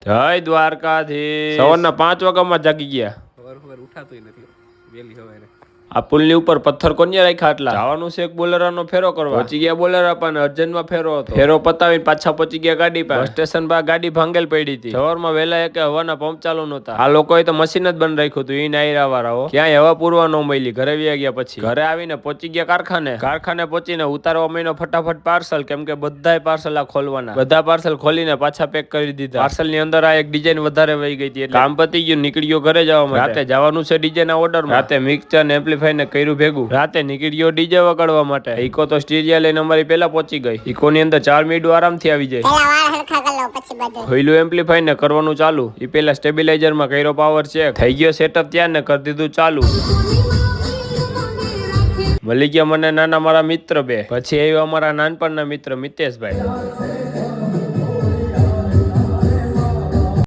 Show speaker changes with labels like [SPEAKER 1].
[SPEAKER 1] જય દ્વારકાધીશ. સવારના 5 વાગ્યામાં જાગી ગયા.
[SPEAKER 2] સવાર ઉઠાતોય નથી વેલી સવારે.
[SPEAKER 1] આ પુલની ઉપર પથ્થર કોને રાખ્યા આટલા? જવાનું છે એક બોલેરાનો ફેરો કરવા. પહોંચી ગયા બોલેરા પણ અર્જન્ટમાં ફેરો હતો. ફેરો પતાવીને પાછા પહોંચી ગયા ગાડી પર. બસ સ્ટેશન પર ગાડી ભાંગેલ પડી હતી. સવારમાં વહેલા કે હવાના પંપ ચાલુ નહોતા. આ લોકોએ તો મશીન જ બંધ રાખ્યું હતું. ઈ નાયરા વાળાઓ ક્યાંય હવા પૂરવા ન મળી. ઘરે વ્યા ગયા પછી ઘરે આવીને પહોંચી ગયા કારખાને પહોંચીને ઉતારવા માંડ્યો ફટાફટ પાર્સલ, કેમ કે બધાય પાર્સલ આ ખોલવાના. બધા પાર્સલ ખોલીને પાછા પેક કરી દીધા. પાર્સલ ની અંદર આ એક ડિઝાઇન વધારે વહી ગઈ હતી. કામ પતી ગયું, નીકળ્યો ઘરે જવા માટે. રાતે જવાનું છે ડીજે ના ઓર્ડર માં. રાતે મિક્સર ને એમ્પ્લીફાયર ને કર્યું ભેગું. રાતે નીકળ્યો ડીજે વગાડવા માટે. ઇકો તો સ્ટીરિયા લઈને અમારી પેલા પહોંચી ગઈ. ઇકો ની અંદર 4 મિનિટ આરામથી આવી જાય. હોઈલું એમ્પ્લીફાયર ને કરવાનું ચાલુ. એ પેલા સ્ટેબિલાઇઝર માં કર્યો પાવર ચેક. થઈ ગયો સેટઅપ ત્યાં ને કરી દીધું ચાલુ. મળી ગયા મને નાના મારા મિત્ર બે. પછી આવ્યો અમારા નાનપણના મિત્ર મિતેશભાઈ.